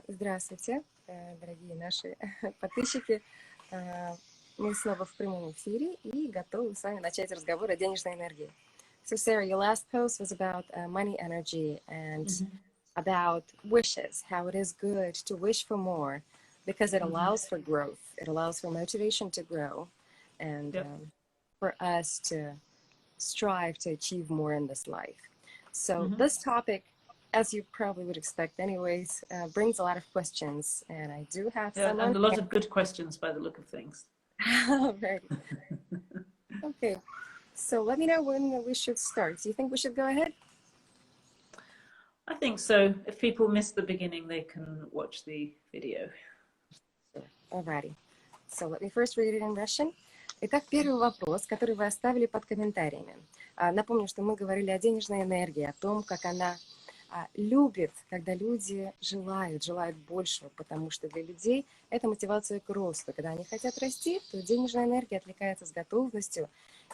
Здравствуйте, дорогие наши подписчики. Мы снова в прямом эфире и готовы с вами начать разговор о денежной энергии. So, Sarah, your last post was about money energy and about wishes, how it is good to wish for more because it allows for growth. It allows for motivation to grow and for us to strive to achieve more in this life. So this topic, as you probably would expect anyways, brings a lot of questions, and I do have some. And a lot of good questions by the look of things. Right. Okay, so let me know when we should start. Do you think we should go ahead? I think so. If people miss the beginning, they can watch the video. Sure. Alrighty. So let me first read it in Russian. Итак, первый вопрос, который вы оставили под комментариями. Напомню, что мы говорили о денежной энергии, о том, как она любит, когда люди желают большего, потому что для людей это мотивация к росту. Когда они хотят расти, то денежная энергия отвлекается с готовностью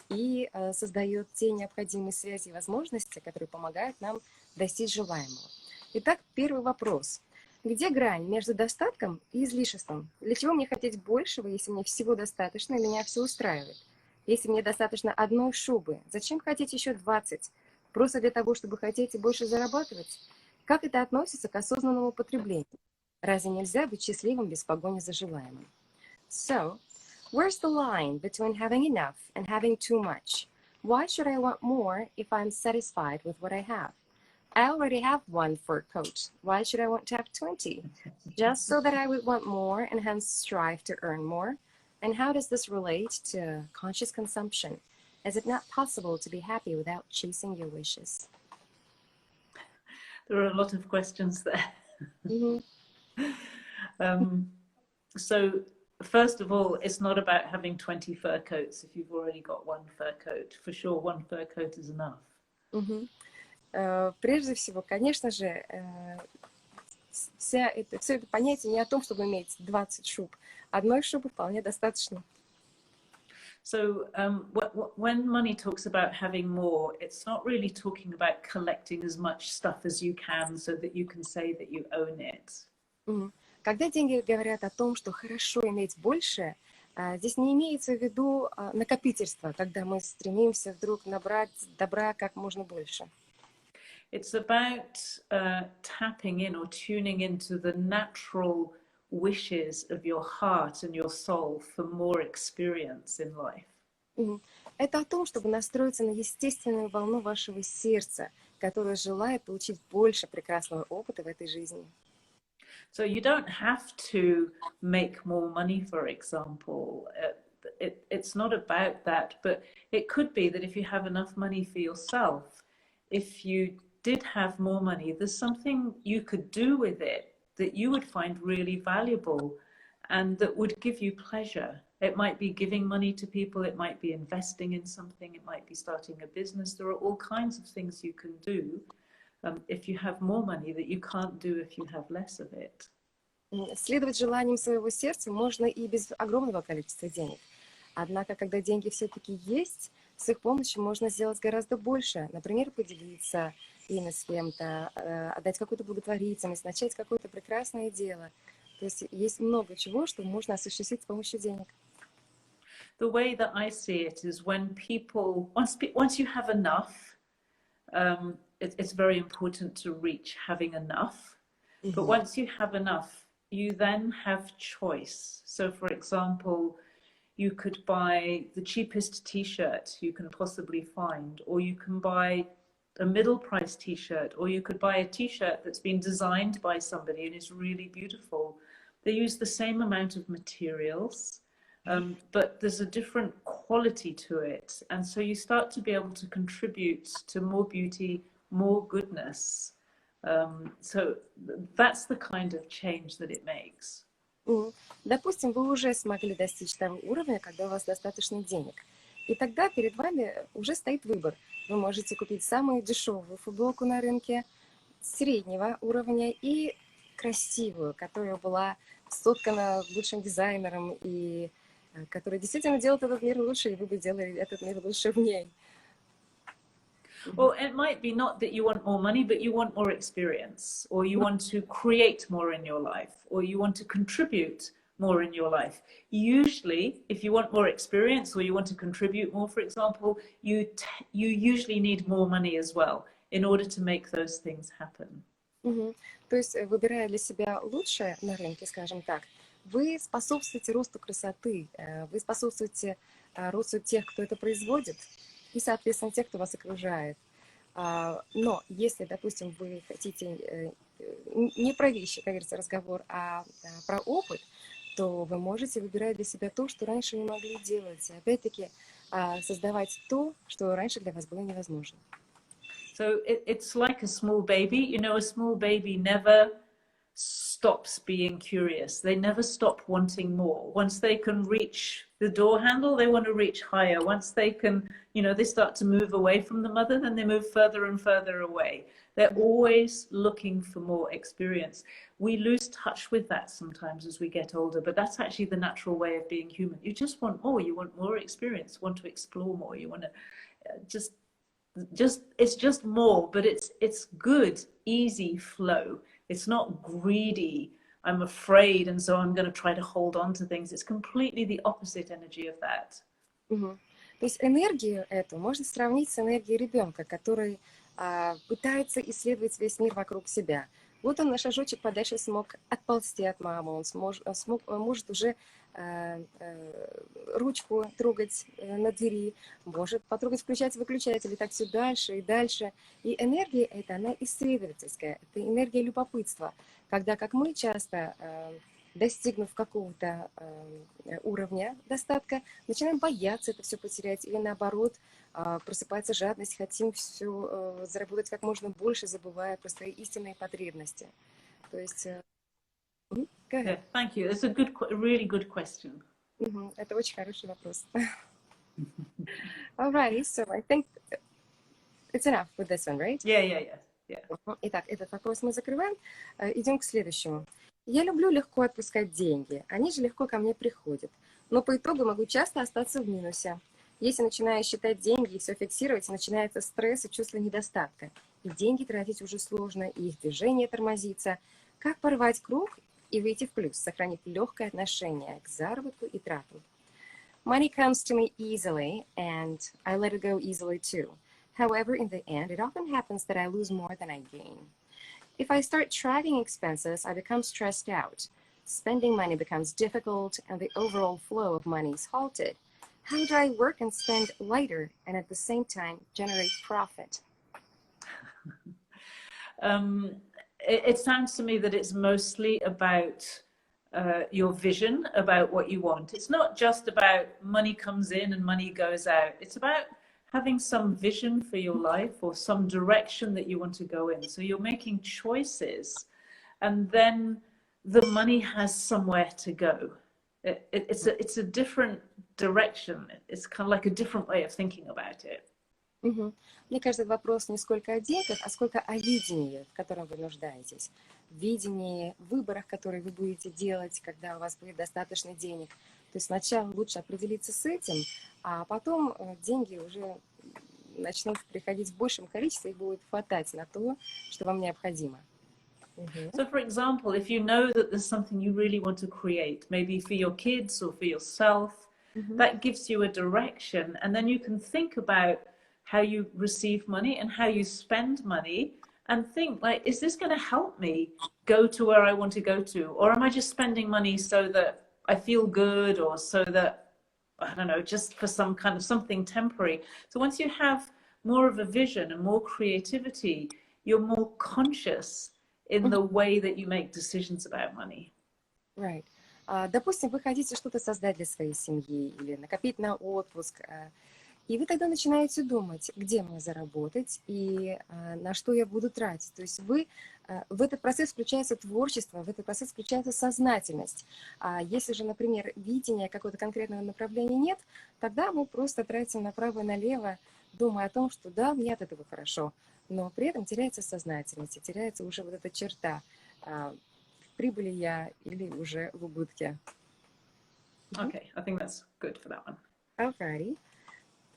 и создает те необходимые связи и возможности, которые помогают нам достичь желаемого. Итак, первый вопрос. Где грань между достатком и излишеством? Для чего мне хотеть большего, если мне всего достаточно и меня все устраивает? Если мне достаточно одной шубы, зачем хотеть еще 20? Просто для того, чтобы хотеть и больше зарабатывать? Как это относится к осознанному потреблению? Разве нельзя быть счастливым без погони за желаемым? So, where's the line between having enough and having too much? Why should I want more if I'm satisfied with what I have? I already have one fur coat. Why should I want to have 20? Just so that I would want more and hence strive to earn more? And how does this relate to conscious consumption? Is it not possible to be happy without chasing your wishes? There are a lot of questions there. So first of all, it's not about having 20 fur coats if you've already got one fur coat. For sure, one fur coat is enough. Прежде всего, конечно же, все это понятие не о том, чтобы иметь 20 шуб. Одной шубы вполне достаточно. So when money talks about having more, it's not really talking about collecting as much stuff as you can so that you can say that you own it. Когда деньги говорят о том, что хорошо иметь больше, здесь не имеется в виду накопительство, когда мы стремимся вдруг набрать добра как можно больше. It's about tapping in or tuning into the natural wishes of your heart and your soul for more experience in life. Это о том, чтобы настроиться на естественную волну вашего сердца, которое желает получить больше прекрасного опыта в этой жизни. So you don't have to make more money, for example. It's not about that, but it could be that if you have enough money for yourself, if you did have more money, there's something you could do with it that you would find really valuable and that would give you pleasure. It might be giving money to people, it might be investing in something, it might be starting a business. There are all kinds of things you can do if you have more money that you can't do if you have less of it. Следовать желаниям своего сердца можно и без огромного количества денег. Однако, когда деньги все-таки есть, с их помощью можно сделать гораздо больше. Например, поделиться ими с кем-то, отдать какую-то благотворительность, начать какое-то прекрасное дело. То есть есть много чего, что можно осуществить с помощью денег. The way that I see it is when people, once you have enough, it's very important to reach having enough. But once you have enough, you then have choice. So for example, you could buy the cheapest t-shirt you can possibly find, or you can buy a middle price t-shirt, or you could buy a t-shirt that's been designed by somebody and is really beautiful. They use the same amount of materials, but there's a different quality to it. And so you start to be able to contribute to more beauty, more goodness. So that's the kind of change that it makes. Допустим, вы уже смогли достичь того уровня, когда у вас достаточно денег. И тогда перед вами уже стоит выбор. Вы можете купить самую дешевую футболку на рынке, среднего уровня и красивую, которая была соткана лучшим дизайнером и которая действительно делает этот мир лучше, и вы бы делали этот мир лучше в ней. Well, it might be not that you want more money, but you want more experience, or you want to create more in your life, or you want to contribute more in your life. Usually, if you want more experience or you want to contribute more, for example, you usually need more money as well in order to make those things happen. То есть, выбирая для себя лучшее на рынке, скажем так, вы способствуете росту красоты, вы способствуете росту тех, кто это производит, и, соответственно, тех, кто вас окружает. Но если, допустим, вы хотите не про вещи, как говорится, разговор, а про опыт, то вы можете выбирать для себя то, что раньше не могли делать. И опять-таки создавать то, что раньше для вас было невозможно. So it's like a small baby. You know, a small baby never stops being curious. They never stop wanting more. Once they can reach the door handle, they want to reach higher. Once they can, you know, they start to move away from the mother, then they move further and further away. They're always looking for more experience. We lose touch with that sometimes as we get older, but that's actually the natural way of being human. You just want more. You want more experience, want to explore more. You want to just it's just more, but it's good, easy flow. It's not greedy. I'm afraid, and so I'm going to try to hold on to things. It's completely the opposite energy of that. То есть энергию эту можно сравнить с энергией ребенка, который пытается исследовать весь мир вокруг себя. Вот он на шажочек подальше смог отползти от мамы, он может уже ручку трогать на двери, может потрогать включатель, и так все дальше и дальше. И энергия эта, она исследовательская, это энергия любопытства, когда, как мы часто, достигнув какого-то уровня достатка, начинаем бояться это все потерять, или наоборот, просыпается жадность, хотим все заработать как можно больше, забывая про свои истинные потребности. То есть... Yeah, thank you. It's a really good question. Это очень хороший вопрос. Alrighty, so I think it's enough with this one, right? Yeah. Итак, этот вопрос мы закрываем. Идем к следующему. Я люблю легко отпускать деньги. Они же легко ко мне приходят. Но по итогу могу часто остаться в минусе. Если начинаю считать деньги и все фиксировать, начинается стресс и чувство недостатка. И деньги тратить уже сложно, и их движение тормозится. Как порвать круг и выйти в плюс, сохранив легкое отношение к заработку и тратам? Money comes to me easily, and I let it go easily too. However, in the end, it often happens that I lose more than I gain. If I start tracking expenses, I become stressed out. Spending money becomes difficult, and the overall flow of money is halted. How do I work and spend lighter and at the same time generate profit? It sounds to me that it's mostly about your vision, about what you want. It's not just about money comes in and money goes out. It's about having some vision for your life or some direction that you want to go in. So you're making choices, and then the money has somewhere to go. It's a different direction. It's kind of like a different way of thinking about it. Мне кажется, вопрос не сколько о деньгах, а сколько о видении, в котором вы нуждаетесь. В видении, в выборах, которые вы будете делать, когда у вас будет достаточно денег. То есть сначала лучше определиться с этим, а потом деньги уже начнут приходить в большем количестве, их будет хватать на то, что вам необходимо. So, for example, if you know that there's something you really want to create, maybe for your kids or for yourself, that gives you a direction, and then you can think about how you receive money and how you spend money, and think, like, is this going to help me go to where I want to go to? Or am I just spending money so that I feel good, or so that, I don't know, just for some kind of something temporary? So once you have more of a vision and more creativity, you're more conscious in the way that you make decisions about money. Right. Допустим, вы хотите что-то создать для своей семьи или накопить на отпуск, и вы тогда начинаете думать, где мне заработать и на что я буду тратить. То есть в этот процесс включается творчество, в этот процесс включается сознательность. А если же, например, видения какого-то конкретного направления нет, тогда мы просто тратим направо и налево, думая о том, что да, мне от этого хорошо, но при этом теряется сознательность, и теряется уже вот эта черта, в прибыли я или уже в убытке. Okay, I think that's good for that one. Alrighty.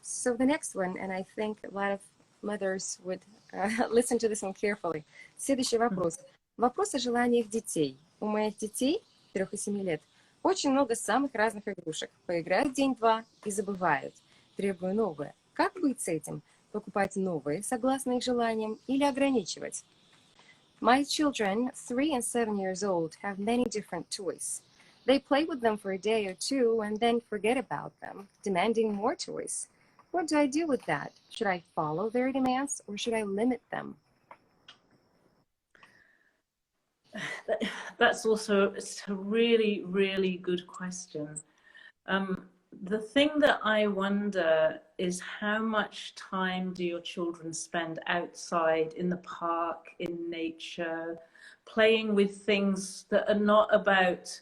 So the next one, and I think a lot of mothers would listen to this one carefully. Следующий вопрос. Вопрос о желаниях детей. У моих детей, 3 и 7 лет, очень много самых разных игрушек. Поиграют день-два и забывают. Требую новое. Как быть с этим? Покупать новые, согласно их желаниям, или ограничивать? My children, 3 and 7 years old, have many different toys. They play with them for a day or two and then forget about them, demanding more toys. What do I do with that? Should I follow their demands or should I limit them? That's also a really, really good question. The thing that I wonder is how much time do your children spend outside, in the park, in nature, playing with things that are not about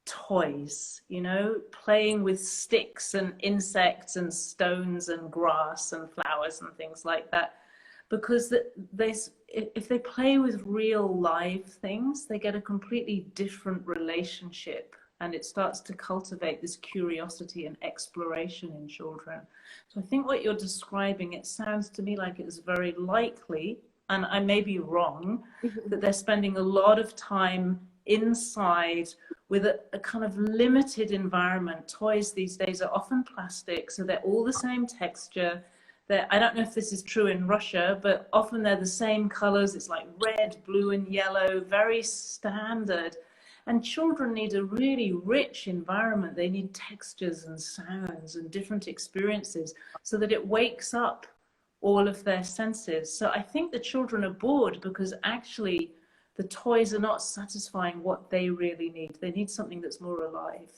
toys, you know, playing with sticks and insects and stones and grass and flowers and things like that. Because if they play with real live things, they get a completely different relationship, and it starts to cultivate this curiosity and exploration in children. So I think what you're describing, it sounds to me like it's very likely, and I may be wrong, that they're spending a lot of time inside with a kind of limited environment. Toys these days are often plastic, so they're all the same texture. I don't know if this is true in Russia, but often they're the same colors. It's like red, blue, and yellow, very standard. And children need a really rich environment. They need textures and sounds and different experiences so that it wakes up all of their senses. So I think the children are bored because actually the toys are not satisfying what they really need. They need something that's more alive.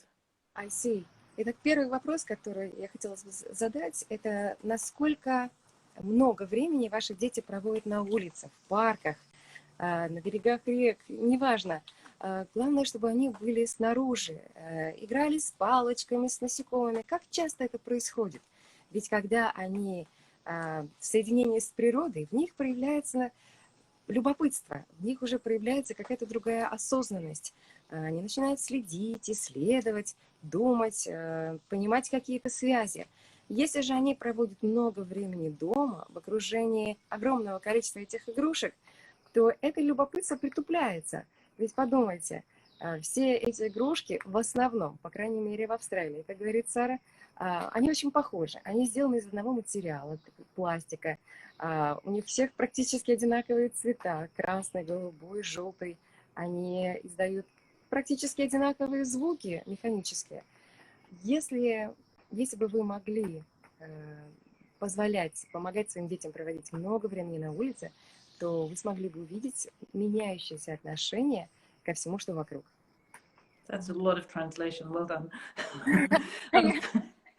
I see. Итак, первый вопрос, который я хотела задать, это насколько много времени ваши дети проводят на улицах, в парках, на берегах рек, неважно. Главное, чтобы они были снаружи, играли с палочками, с насекомыми. Как часто это происходит? Ведь когда они в соединении с природой, в них проявляется любопытство, в них уже проявляется какая-то другая осознанность. Они начинают следить, исследовать, думать, понимать какие-то связи. Если же они проводят много времени дома, в окружении огромного количества этих игрушек, то это любопытство притупляется. Ведь подумайте, все эти игрушки в основном, по крайней мере в Австралии, как говорит Сара, они очень похожи. Они сделаны из одного материала, пластика. У них всех практически одинаковые цвета. Красный, голубой, желтый. Они издают практически одинаковые звуки механические. Если бы вы могли помогать своим детям проводить много времени на улице, то вы смогли бы увидеть меняющееся отношение ко всему, что вокруг. That's a lot of translation. Well done.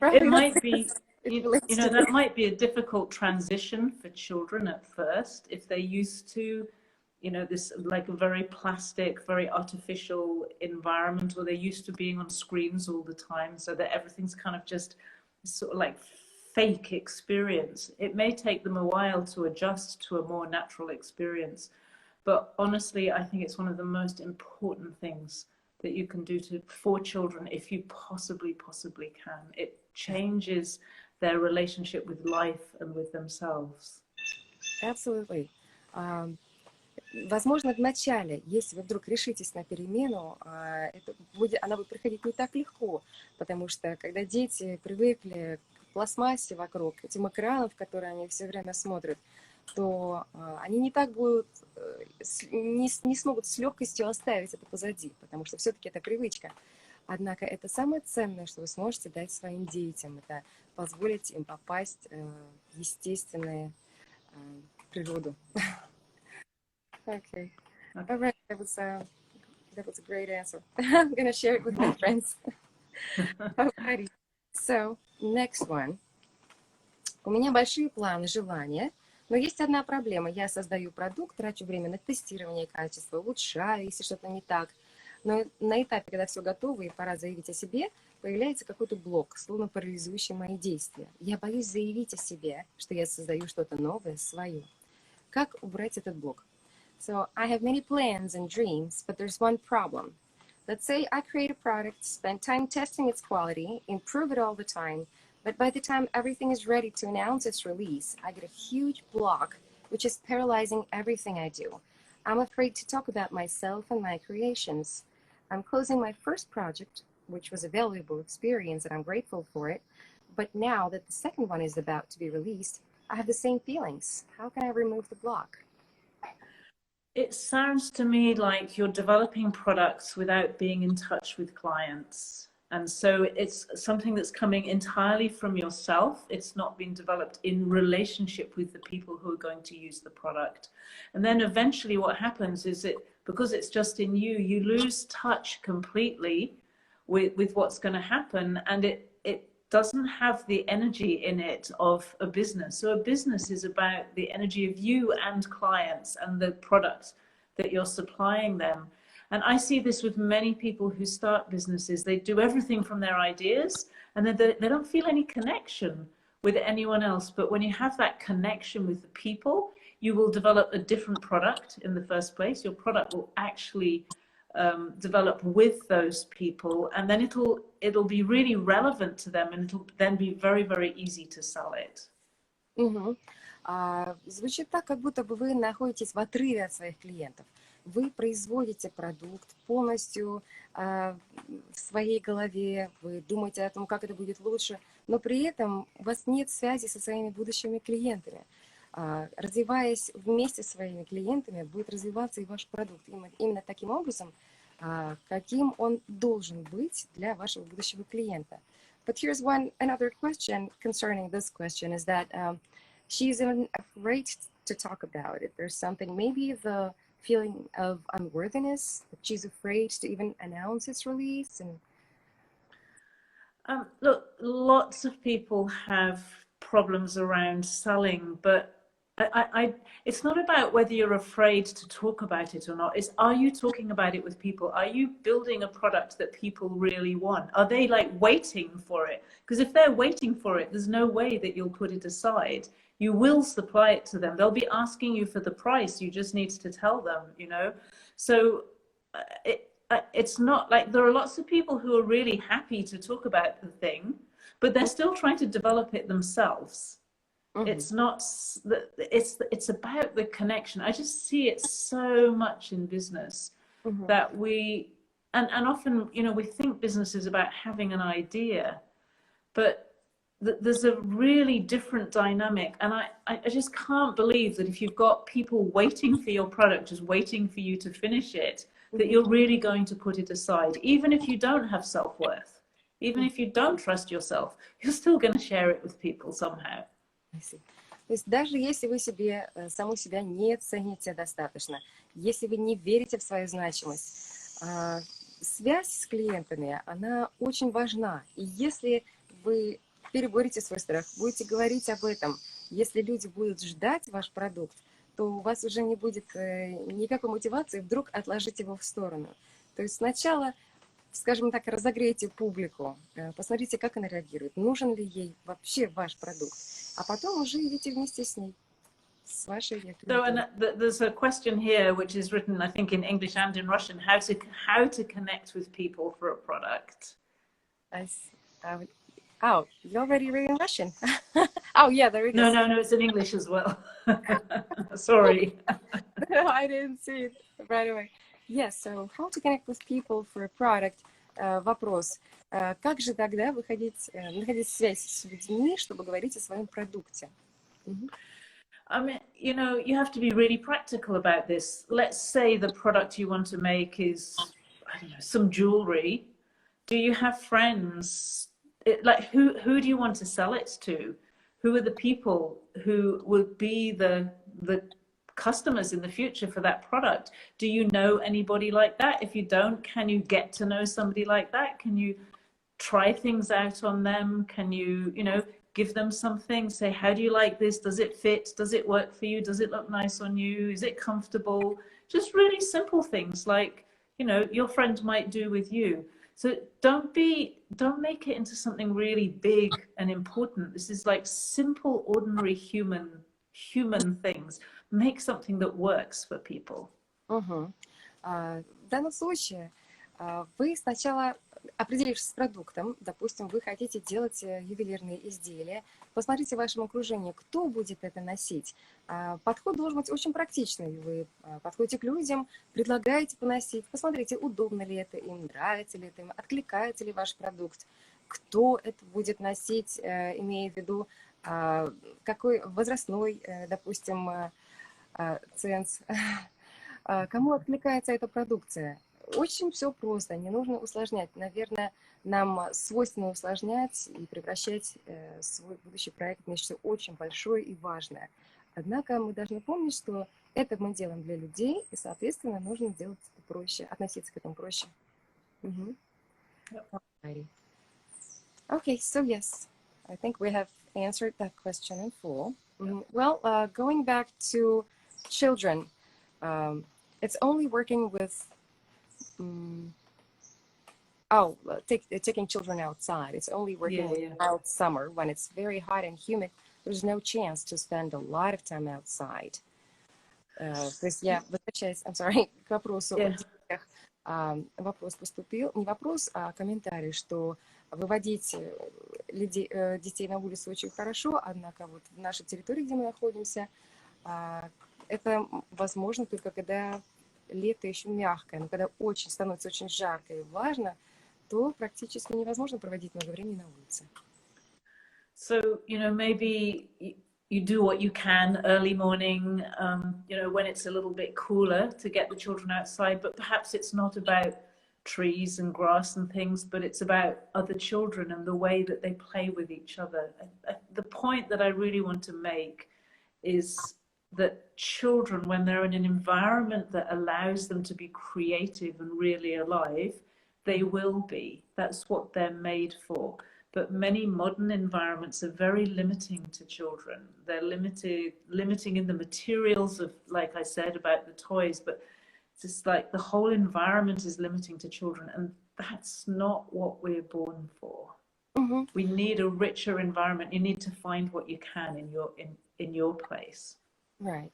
It might be, that might be a difficult transition for children at first if they're used to, this like a very plastic, very artificial environment, or they're used to being on screens all the time, so that everything's kind of just sort of like fake experience. It may take them a while to adjust to a more natural experience, but honestly, I think it's one of the most important things that you can do for children if you possibly can. It changes their relationship with life and with themselves. Absolutely. Возможно, в начале, если вы вдруг решитесь на перемену, она будет проходить не так легко, потому что когда дети привыкли к пластмассе вокруг, этим экранам, в которые они все время смотрят, то они не смогут с легкостью оставить это позади, потому что все-таки это привычка. Однако это самое ценное, что вы сможете дать своим детям, это позволить им попасть в естественную природу. Okay. All right. That was a great answer. I'm going to share it with my friends. Alrighty. So, next one. У меня большие планы, желания, но есть одна проблема. Я создаю продукт, трачу время на тестирование качества, улучшаю, если что-то не так. Но на этапе, когда все готово и пора заявить о себе, появляется какой-то блок, словно парализующий мои действия. Я боюсь заявить о себе, что я создаю что-то новое, свое. Как убрать этот блок? So I have many plans and dreams, but there's one problem. Let's say I create a product, spend time testing its quality, improve it all the time, But by the time everything is ready to announce its release, I get a huge block, which is paralyzing everything I do. I'm afraid to talk about myself and my creations. I'm closing my first project, which was a valuable experience, and I'm grateful for it. But now that the second one is about to be released, I have the same feelings. How can I remove the block? It sounds to me like you're developing products without being in touch with clients. And so it's something that's coming entirely from yourself. It's not been developed in relationship with the people who are going to use the product. And then eventually what happens is because it's just in you, you lose touch completely with what's going to happen. And it doesn't have the energy in it of a business. So a business is about the energy of you and clients and the products that you're supplying them. And I see this with many people who start businesses. They do everything from their ideas, and then they don't feel any connection with anyone else. But when you have that connection with the people, you will develop a different product in the first place. Your product will actually develop with those people, and then it'll be really relevant to them, and it'll then be very, very easy to sell it. Мгм. Звучит так, как будто бы вы находитесь в отрыве от своих клиентов. Вы производите продукт полностью в своей голове, вы думаете о том, как это будет лучше, но при этом у вас нет связи со своими будущими клиентами. Развиваясь вместе с своими клиентами, будет развиваться и ваш продукт именно таким образом, каким он должен быть для вашего будущего клиента. But here's another question concerning this question is that she's even afraid to talk about it. There's something, maybe the feeling of unworthiness, that she's afraid to even announce its release. And look, lots of people have problems around selling, but it's not about whether you're afraid to talk about it or not. It's, are you talking about it with people? Are you building a product that people really want? Are they like waiting for it? Because if they're waiting for it, there's no way that you'll put it aside. You will supply it to them. They'll be asking you for the price. You just need to tell them, you know? So it's not like, there are lots of people who are really happy to talk about the thing, but they're still trying to develop it themselves. It's not, it's about the connection. I just see it so much in business that we, and often, you know, we think business is about having an idea, but there's a really different dynamic. And I just can't believe that if you've got people waiting for your product, just waiting for you to finish it, that you're really going to put it aside. Even if you don't have self-worth, even if you don't trust yourself, you're still going to share it with people somehow. То есть даже если вы саму себя не цените достаточно, если вы не верите в свою значимость, связь с клиентами, она очень важна. И если вы переборете свой страх, будете говорить об этом, если люди будут ждать ваш продукт, то у вас уже не будет никакой мотивации вдруг отложить его в сторону. То есть сначала, скажем так, разогрейте публику, посмотрите, как она реагирует, нужен ли ей вообще ваш продукт, а потом уже идите вместе с ней, с вашей клиентурой. So there's a question here which is written, I think, in English and in Russian, how to connect with people for a product. Oh, you're already reading Russian. Oh, yeah, there it is. No, it's in English as well. Sorry. No, I didn't see it right away. Yes, so how to connect with people for a product? Вопрос. Как же тогда находить связь с людьми, чтобы говорить о своем продукте? I mean, you know, you have to be really practical about this. Let's say the product you want to make is, I don't know, some jewelry. Do you have friends? Like, who do you want to sell it to? Who are the people who will be the customers in the future for that product? Do you know anybody like that? If you don't, can you get to know somebody like that? Can you try things out on them? Can you, you know, give them something, say, how do you like this? Does it fit? Does it work for you? Does it look nice on you? Is it comfortable? Just really simple things like, you know, your friend might do with you. So don't make it into something really big and important. This is like simple, ordinary human things. Make something that works for people. В данном случае вы сначала определившись с продуктом, допустим, вы хотите делать ювелирные изделия, посмотрите в вашем окружении, кто будет это носить. Подход должен быть очень практичный. Вы подходите к людям, предлагаете поносить, посмотрите, удобно ли это им, нравится ли это им, откликается ли ваш продукт, кто это будет носить, имея в виду, какой возрастной, допустим, ценз, кому откликается эта продукция. Очень все просто, не нужно усложнять. Наверное, нам свойственно усложнять и превращать свой будущий проект в нечто очень большое и важное. Однако мы должны помнить, что это мы делаем для людей, и, соответственно, нужно делать это проще, относиться к этому проще. Okay, so yes, I think we have answered that question in full. Well, going back to children, it's only working with taking children outside. It's only working out summer when it's very hot and humid. There's no chance to spend a lot of time outside. То есть я возвращаюсь, I'm sorry, к вопросу о детях. Вопрос поступил, не вопрос, а комментарий, что выводить детей на улицу очень хорошо, однако вот в нашей территории, где мы находимся, это возможно только когда лето еще мягкое, но когда становится очень жарко и влажно, то практически невозможно проводить много времени на улице. So, maybe you do what you can early morning, when it's a little bit cooler to get the children outside, but perhaps it's not about trees and grass and things, but it's about other children and the way that they play with each other. The point that I really want to make is that children, when they're in an environment that allows them to be creative and really alive, they will be. That's what they're made for. But many modern environments are very limiting to children. They're limiting in the materials of, like I said, about the toys, but it's just like the whole environment is limiting to children, and that's not what we're born for. We need a richer environment. You need to find what you can in your place. Right.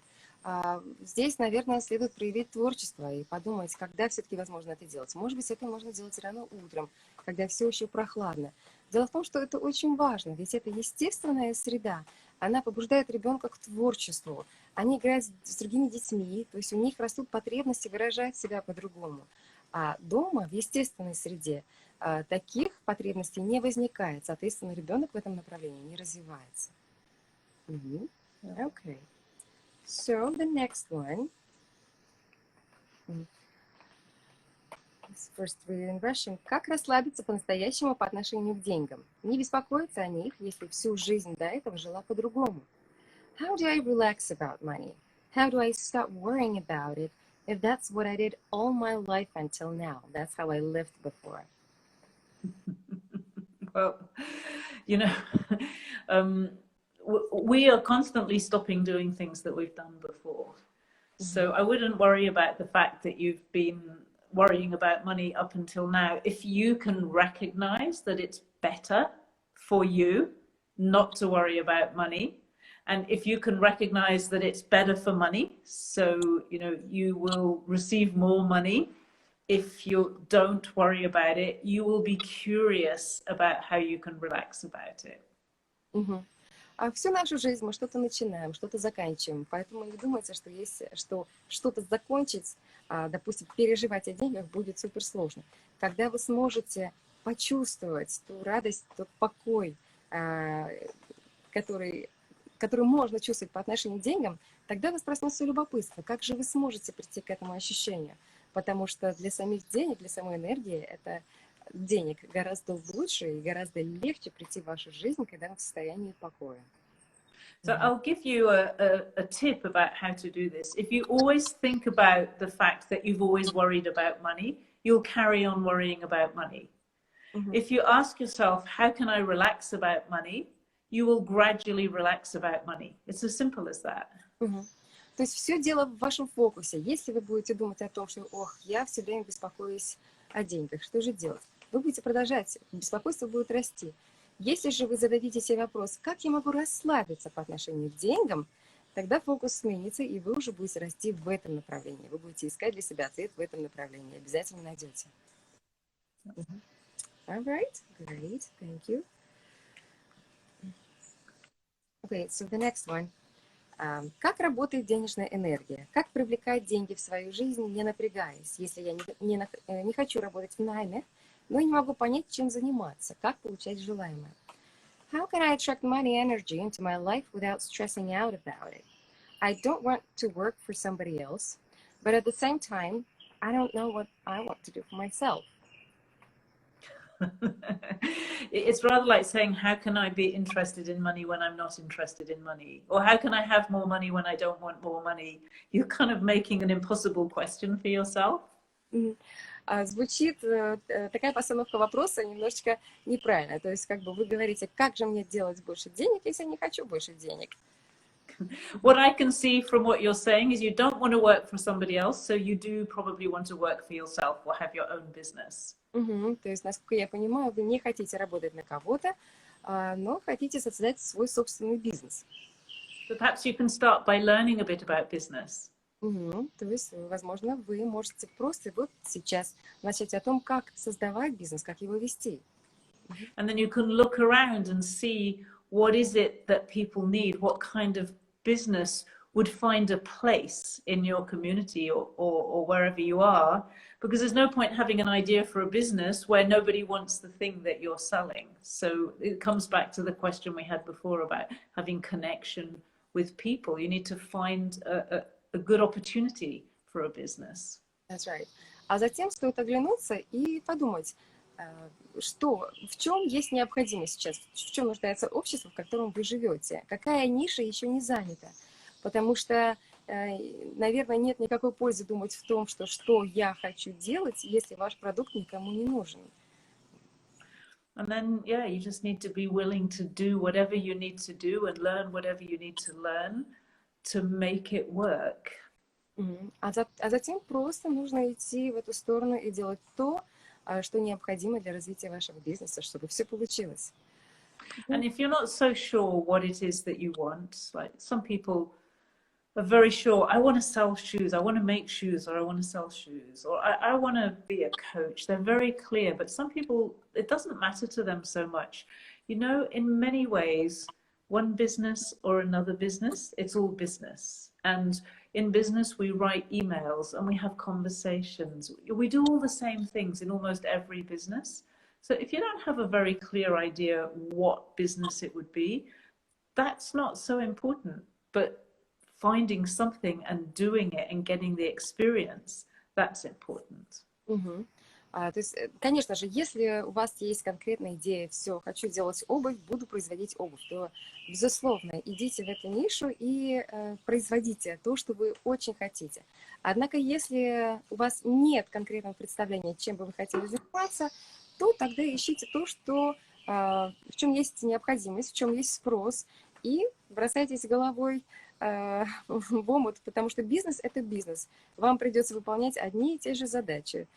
Здесь, наверное, следует проявить творчество и подумать, когда все-таки возможно это делать. Может быть, это можно делать рано утром, когда все еще прохладно. Дело в том, что это очень важно, ведь это естественная среда. Она побуждает ребенка к творчеству. Они играют с другими детьми, то есть у них растут потребности выражать себя по-другому. А дома, в естественной среде, таких потребностей не возникает. Соответственно, ребенок в этом направлении не развивается. Okay. So the next one, first read in Russian. Как расслабиться по-настоящему по отношению к деньгам? Не беспокоиться о них, если всю жизнь до этого жила по-другому. How do I relax about money? How do I stop worrying about it if that's what I did all my life until now? That's how I lived before. Well, we are constantly stopping doing things that we've done before. So I wouldn't worry about the fact that you've been worrying about money up until now. If you can recognize that it's better for you not to worry about money, and if you can recognize that it's better for money, so you will receive more money. If you don't worry about it, you will be curious about how you can relax about it. А всю нашу жизнь мы что-то начинаем, что-то заканчиваем. Поэтому не думайте, что что-то закончить, допустим, переживать о деньгах будет суперсложно. Когда вы сможете почувствовать ту радость, тот покой, который можно чувствовать по отношению к деньгам, тогда у вас проснется любопытство. Как же вы сможете прийти к этому ощущению? Потому что для самих денег, для самой энергии, это денег гораздо лучше и гораздо легче прийти в вашу жизнь, когда вы в состоянии покоя. So I'll give you a tip about how to do this. If you always think about the fact that you've always worried about money, you'll carry on worrying about money. If you ask yourself, how can I relax about money? You will gradually relax about money. It's as simple as that. То есть все дело в вашем фокусе. Если вы будете думать о том, что я все время беспокоюсь о деньгах, что же делать? Вы будете продолжать, беспокойство будет расти. Если же вы зададите себе вопрос, как я могу расслабиться по отношению к деньгам, тогда фокус сменится, и вы уже будете расти в этом направлении. Вы будете искать для себя ответ в этом направлении. Обязательно найдете. All right, great, thank you. Okay, so the next one. Как работает денежная энергия? Как привлекать деньги в свою жизнь, не напрягаясь, если я не хочу работать в найме, но не могу понять, чем заниматься, как получать желаемое? How can I attract money energy into my life without stressing out about it? I don't want to work for somebody else, but at the same time, I don't know what I want to do for myself. It's rather like saying, how can I be interested in money when I'm not interested in money? Or how can I have more money when I don't want more money? You're kind of making an impossible question for yourself. Звучит такая постановка вопроса немножечко неправильно. То есть как бы вы говорите, как же мне делать больше денег, если я не хочу больше денег? What I can see from what you're saying is you don't want to work for somebody else, so you do probably want to work for yourself or have your own business. То есть, насколько я понимаю, вы не хотите работать на кого-то, но хотите создать свой собственный бизнес. So perhaps you can start by learning a bit about business. То есть, возможно, вы можете просто вот сейчас начать о том, как создавать бизнес, как его вести. And then you can look around and see what is it that people need, what kind of business would find a place in your community or wherever you are, because there's no point having an idea for a business where nobody wants the thing that you're selling. So it comes back to the question we had before about having connection with people. You need to find a good opportunity for a business. That's right. А затем стоит оглянуться и подумать, что, в чем есть необходимость сейчас, в чем нуждается общество, в котором вы живете, какая ниша еще не занята. Потому что, наверное, нет никакой пользы думать в том, что я хочу делать, если ваш продукт никому не нужен. And then, yeah, you just need to be willing to do whatever you need to do and learn whatever you need to learn to make it work. А затем просто нужно идти в эту сторону и делать то, что необходимо для развития вашего бизнеса, чтобы все получилось. And if you're not so sure what it is that you want, like some people are very sure, I want to sell shoes, I want to make shoes, or I want to sell shoes, or I want to be a coach. They're very clear, but some people, it doesn't matter to them so much. You know, in many ways, one business or another business, it's all business. And in business, we write emails and we have conversations. We do all the same things in almost every business. So if you don't have a very clear idea what business it would be, that's not so important. But finding something and doing it and getting the experience, that's important. То есть, конечно же, если у вас есть конкретная идея, все, хочу делать обувь, буду производить обувь, то, безусловно, идите в эту нишу и производите то, что вы очень хотите. Однако, если у вас нет конкретного представления, чем бы вы хотели заниматься, то тогда ищите то, что, в чем есть необходимость, в чем есть спрос, и бросайтесь головой в омут, потому что бизнес – это бизнес. Вам придется выполнять одни и те же задачи.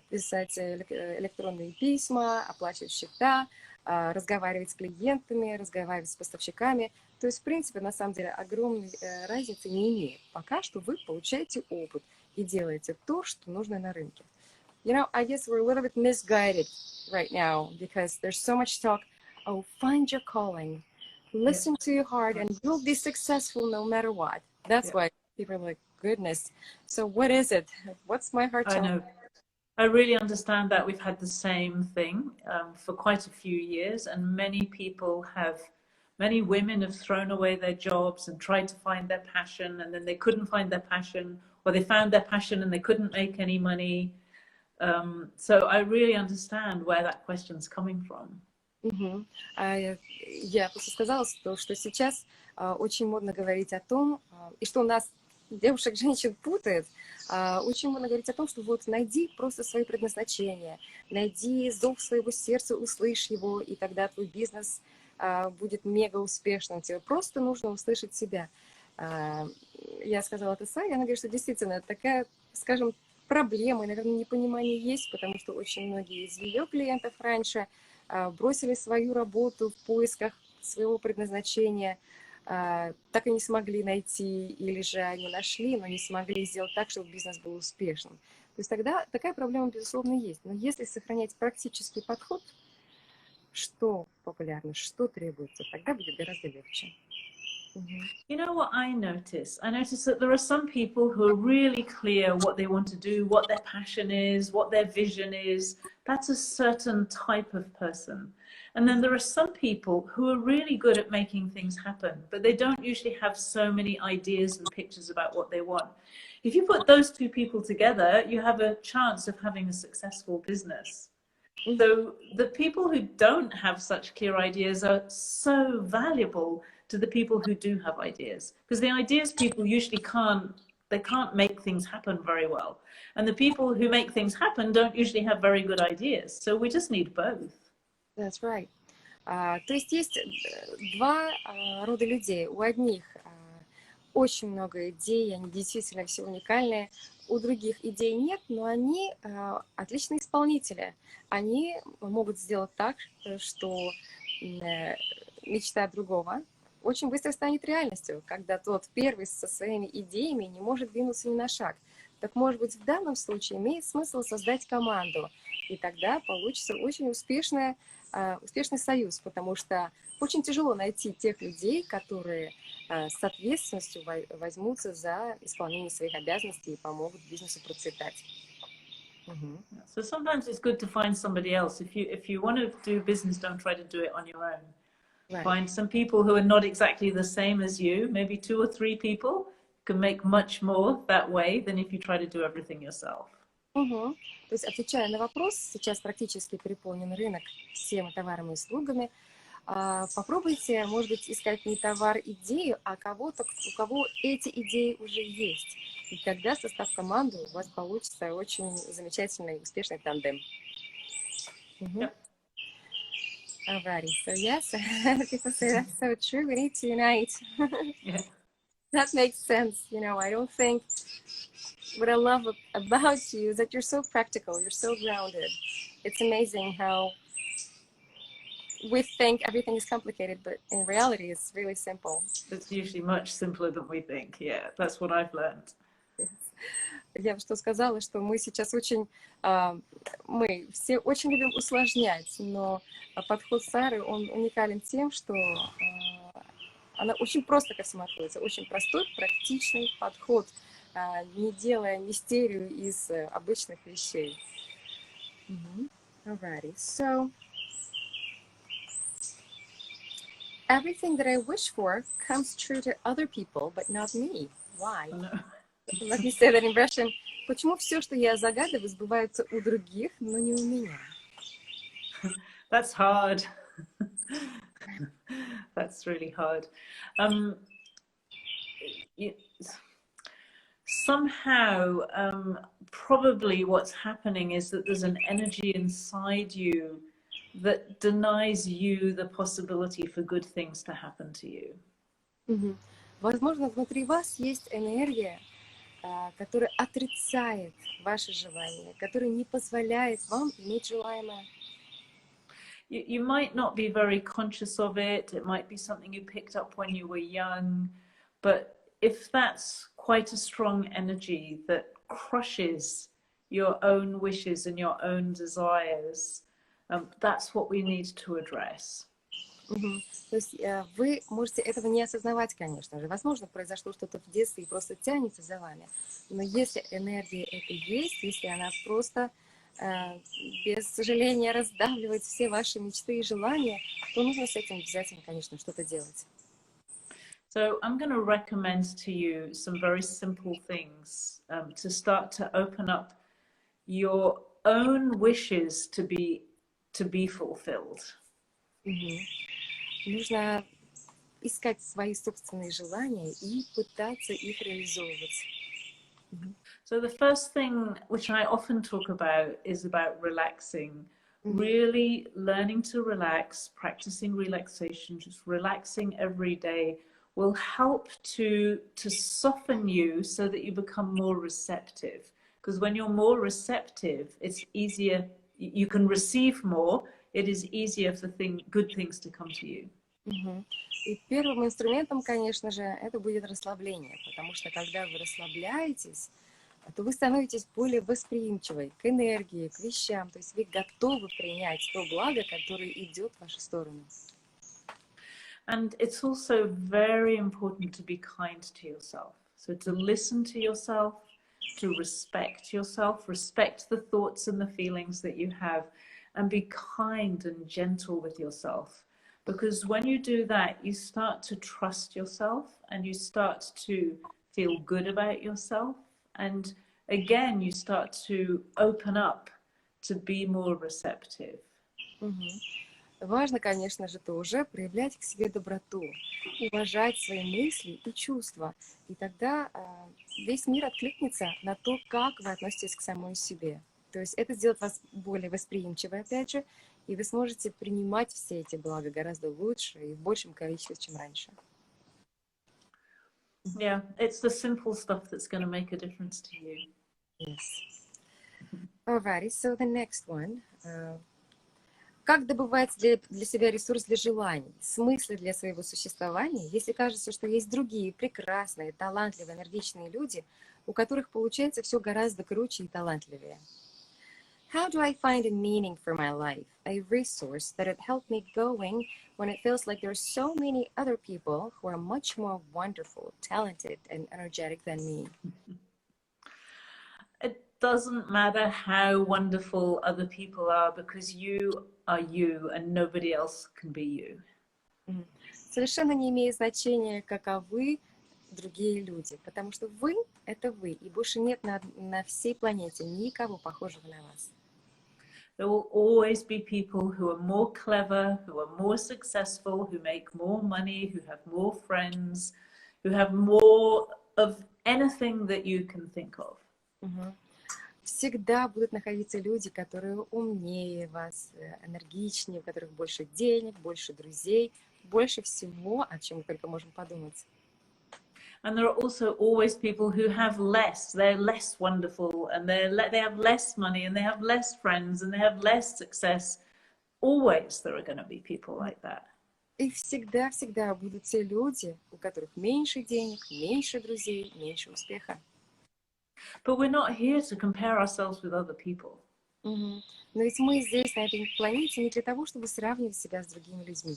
Писать электронные письма, оплачивать счета, разговаривать с клиентами, разговаривать с поставщиками. То есть, в принципе, на самом деле, огромной разницы не имеет. Пока что вы получаете опыт и делаете то, что нужно на рынке. You know, I guess we're a little bit misguided right now because there's so much talk, oh, find your calling. Listen to your heart and you'll be successful no matter what. That's why people are like, goodness. So what is it? What's my heart telling? I know. I really understand that. We've had the same thing for quite a few years, and many women have thrown away their jobs and tried to find their passion, and then they couldn't find their passion, or they found their passion and they couldn't make any money. So I really understand where that question's coming from. Я просто сказала, что сейчас очень модно говорить о том, и что у нас девушек, женщин путает, очень модно говорить о том, что вот найди просто свое предназначение, найди зов своего сердца, услышь его, и тогда твой бизнес будет мега успешным. Тебе просто нужно услышать себя. Я сказала это Сане, она говорит, что действительно такая, скажем, проблема, наверное, непонимание есть, потому что очень многие из ее клиентов раньше бросили свою работу в поисках своего предназначения, так и не смогли найти, или же они нашли, но не смогли сделать так, чтобы бизнес был успешным. То есть тогда такая проблема, безусловно, есть. Но если сохранять практический подход, что популярно, что требуется, тогда будет гораздо легче. You know what I notice? I notice that there are some people who are really clear what they want to do, what their passion is, what their vision is. That's a certain type of person. And then there are some people who are really good at making things happen, but they don't usually have so many ideas and pictures about what they want. If you put those two people together, you have a chance of having a successful business. So the people who don't have such clear ideas are so valuable to the people who do have ideas, because the ideas people usually can't make things happen very well, and the people who make things happen don't usually have very good ideas, so we just need both. That's right. То есть два рода людей. У одних очень много идей, они действительно все уникальные. У других идей нет, но они отличные исполнители. Они могут сделать так, что мечта другого очень быстро станет реальностью, когда тот первый со своими идеями не может двинуться ни на шаг. Так, может быть, в данном случае имеет смысл создать команду, и тогда получится очень успешный союз, потому что очень тяжело найти тех людей, которые с ответственностью возьмутся за исполнение своих обязанностей и помогут бизнесу процветать. So sometimes it's good to find somebody else. If you want to do business, don't try to do it on your own. Right. Find some people who are not exactly the same as you, maybe 2 or 3 people can make much more that way than if you try to do everything yourself. То есть, отвечая на вопрос, сейчас практически переполнен рынок всеми товарами и услугами. Попробуйте, может быть, искать не товар, идею, а кого-то, у кого эти идеи уже есть. И тогда, состав команды, у вас получится очень замечательный, успешный тандем. Yep. Alrighty, so yes, people say that's so true. We need to unite. Yeah. That makes sense. You know, I don't think what I love about you is that you're so practical, you're so grounded. It's amazing how we think everything is complicated, but in reality, it's really simple. It's usually much simpler than we think. Yeah, that's what I've learned. Yes. Я бы что сказала, что мы сейчас мы все очень любим усложнять, но подход Сары, он уникален тем, что она очень просто ко всему относится, очень простой, практичный подход, не делая мистерию из обычных вещей. Alrighty, so everything that I wish for comes true to other people, but not me. Why? Oh, no. Let me say that in Russian. Почему все, что я загадываю, сбывается у других, но не у меня? That's hard. That's really hard. Somehow, probably what's happening is that there's an energy inside you that denies you the possibility for good things to happen to you. Возможно, внутри вас есть энергия, которая отрицает ваши желания, которая не позволяет вам иметь желаемое. You might not be very conscious of it. It might be something you picked up when you were young. But if that's quite a strong energy that crushes your own wishes and your own desires, that's what we need to address. То есть вы можете этого не осознавать, конечно же. Возможно, произошло что-то в детстве и просто тянется за вами. Но если энергия это есть, если она просто без сожаления раздавливает все ваши мечты и желания, то нужно с этим обязательно, конечно, что-то делать. So I'm going to recommend to you some very simple things to start to open up your own wishes to be fulfilled. Нужно искать свои собственные желания и пытаться их реализовывать. So the first thing which I often talk about is about relaxing. Really learning to relax, practicing relaxation, just relaxing every day will help to soften you so that you become more receptive. Because when you're more receptive, it's easier, you can receive more, it is easier for good things to come to you. И первым инструментом, конечно же, это будет расслабление, потому что когда вы расслабляетесь, то вы становитесь более восприимчивой к энергии, к вещам, то есть вы готовы принять то благо, которое идет в вашу сторону. And it's also very important to be kind to yourself. So to listen to yourself, to respect yourself, respect the thoughts and the feelings that you have, and be kind and gentle with yourself. Because when you do that, you start to trust yourself and you start to feel good about yourself. And again, you start to open up to be more receptive. Важно, конечно же, тоже проявлять к себе доброту, уважать свои мысли и чувства. И тогда весь мир откликнется на то, как вы относитесь к самой себе. То есть это сделает вас более восприимчивой, опять же, и вы сможете принимать все эти блага гораздо лучше и в большем количестве, чем раньше. Yeah, it's the simple stuff that's going to make a difference to you. Yes. Alrighty, so the next one. Как добывать для себя ресурс для желаний, смысла для своего существования, если кажется, что есть другие прекрасные, талантливые, энергичные люди, у которых получается все гораздо круче и талантливее? How do I find a meaning for my life, a resource that would help me going when it feels like there's so many other people who are much more wonderful, talented, and energetic than me? It doesn't matter how wonderful other people are because you are you and nobody else can be you. Совершенно не имеет значения, каковы другие люди, потому что вы — это вы, и больше нет на всей планете никого похожего на вас. There will always be people who are more clever, who are more successful, who make more money, who have more friends, who have more of anything that you can think of. Всегда будут находиться люди, которые умнее вас, энергичнее, у которых больше денег, больше друзей, больше всего, о чем мы только можем подумать. And there are also always people who have less. They're less wonderful, and they have less money, and they have less friends, and they have less success. Always there are going to be people like that. И всегда будут те люди, у которых меньше денег, меньше друзей, меньше успеха. But we're not here to compare ourselves with other people. Но ведь мы здесь, на этой планете, не для того, чтобы сравнивать себя с другими людьми.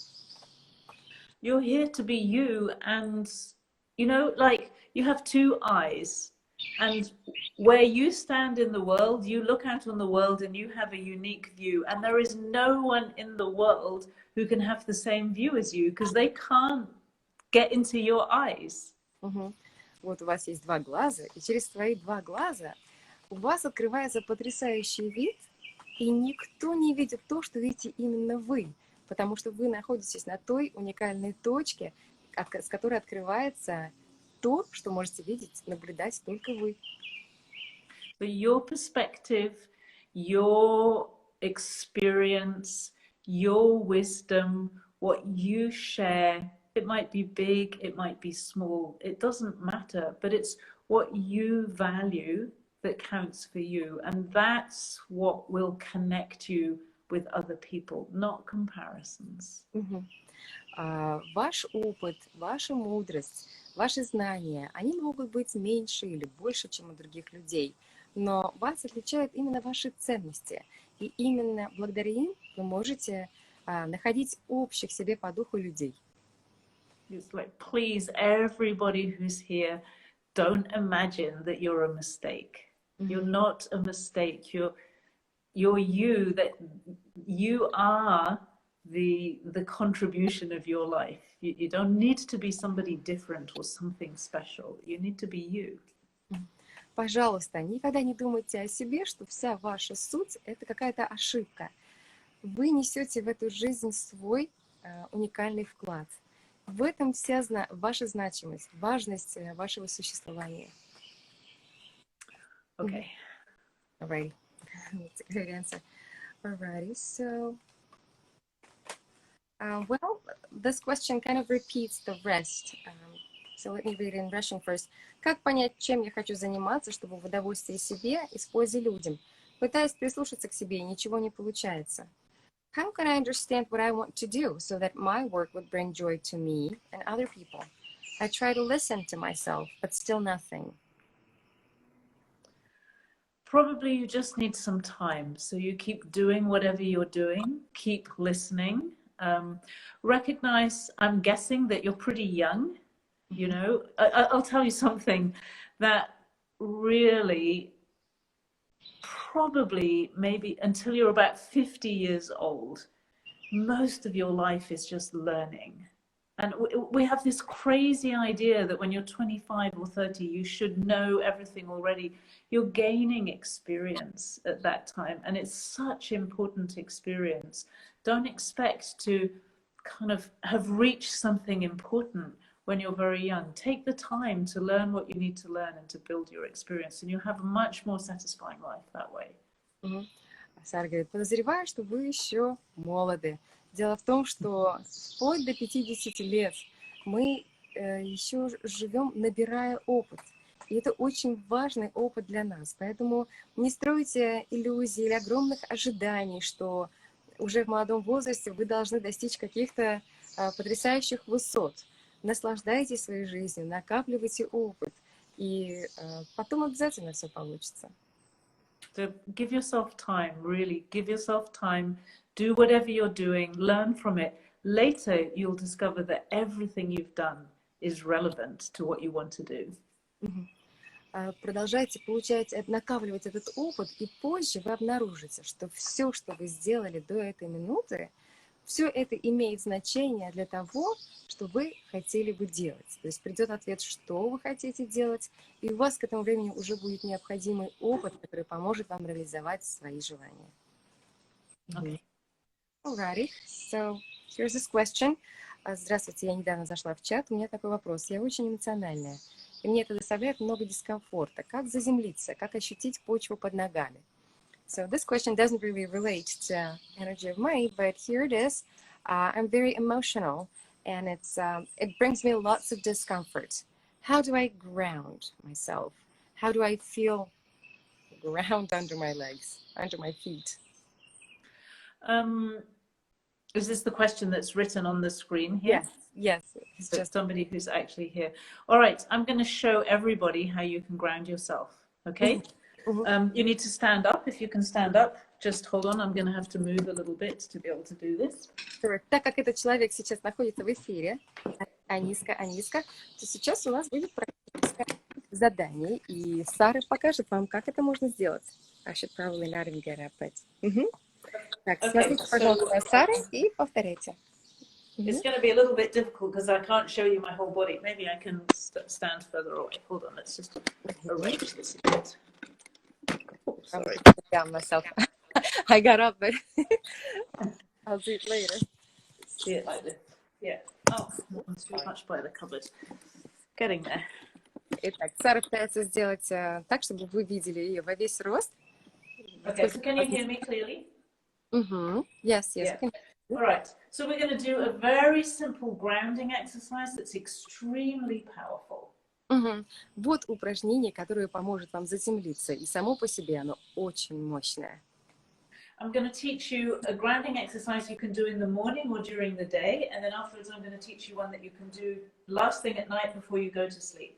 You're here to be you, and you know, like you have two eyes, and where you stand in the world, you look out on the world and you have a unique view, and there is no one in the world who can have the same view as you because they can't get into your eyes. Вот у вас есть два глаза, и через свои два глаза у вас открывается потрясающий вид, и никто не видит то, что видите именно вы, потому что вы находитесь на той уникальной точке, с которой открывается то, что можете видеть, наблюдать только вы. So your perspective, your experience, your wisdom, what you share, it might be big, it might be small, it doesn't matter, but it's what you value that counts for you, and that's what will connect you with other people, not comparisons. Ваш опыт, ваша мудрость, ваши знания, они могут быть меньше или больше, чем у других людей, но вас отличают именно ваши ценности, и именно благодаря им вы можете находить общих себе по духу людей. It's like, please, everybody who's here, don't imagine that you're a mistake. You're not a mistake. You're you. That you are the contribution of your life. You don't need to be somebody different or something special. You need to be you. Пожалуйста, никогда не думайте о себе, что вся ваша суть — это какая-то ошибка. Вы несете в эту жизнь свой уникальный вклад. В этом вся ваша значимость, важность вашего существования. Okay. Alrighty. That's a good answer. Alrighty, so... well, this question kind of repeats the rest. So let me read it in Russian first. Как понять, чем я хочу заниматься, чтобы в удовольствие себе, из пользы людям? Пытаюсь прислушаться к себе, и ничего не получается. How can I understand what I want to do so that my work would bring joy to me and other people? I try to listen to myself, but still nothing. probably you just need some time. So you keep doing whatever you're doing, keep listening. Recognize, I'm guessing that you're pretty young. You know, I'll tell you something that really probably maybe until you're about 50 years old, most of your life is just learning. And we have this crazy idea that when you're 25 or 30, you should know everything already. You're gaining experience at that time, and it's such important experience. Don't expect to kind of have reached something important when you're very young. Take the time to learn what you need to learn and to build your experience, and you'll have a much more satisfying life that way. Сара говорит, подозреваю, что вы еще молоды. Дело в том, что вплоть до 50 лет мы еще живем, набирая опыт. И это очень важный опыт для нас. Поэтому не стройте иллюзий или огромных ожиданий, что уже в молодом возрасте вы должны достичь каких-то потрясающих высот. Наслаждайтесь своей жизнью, накапливайте опыт. И потом обязательно все получится. So give yourself time, really give yourself time, do whatever you're doing, learn from it. Later, you'll discover that everything you've done is relevant to what you want to do. Продолжайте получать, накапливать этот опыт, и позже вы обнаружите, что все, что вы сделали до этой минуты, все это имеет значение для того, что вы хотели бы делать. То есть придет ответ, что вы хотите делать, и у вас к этому времени уже будет необходимый опыт, который поможет вам реализовать свои желания. Okay. Alrighty, so here's this question. Здравствуйте, я недавно зашла в чат, у меня такой вопрос. Я очень эмоциональная, и мне это доставляет много дискомфорта. Как заземлиться, как ощутить почву под ногами? So this question doesn't really relate to energy of money, but here it is. I'm very emotional, and it brings me lots of discomfort. How do I ground myself? How do I feel ground under my legs, under my feet? Is this the question that's written on the screen here? Yes. It's So just somebody who's actually here. All right, I'm going to show everybody how you can ground yourself. Okay. You need to stand up. If you can stand up, just hold on. I'm going to have to move a little bit to be able to do this. Так как этот человек сейчас находится в эфире, Аниска, то сейчас у нас будет практическое задание, и Сара покажет вам, как это можно сделать. I should probably not even get up, but... Так, смотрите, пожалуйста, Сара, и повторяйте. It's going to be a little bit difficult because I can't show you my whole body. Maybe I can stand further away. Hold on, let's just arrange this a bit. Oh, sorry. Down myself. I got up, but I'll do it later. See it like this. Yeah. Oh, not too much by the cupboard. Getting there. Итак, Сара пытается сделать так, чтобы вы видели ее во весь рост. Okay, so can you hear me clearly? Yes. Yeah. All right. So we're going to do a very simple grounding exercise that's extremely powerful. Вот упражнение, которое поможет вам заземлиться, и само по себе оно очень мощное. I'm going to teach you a grounding exercise you can do in the morning or during the day, and then afterwards I'm going to teach you one that you can do last thing at night before you go to sleep.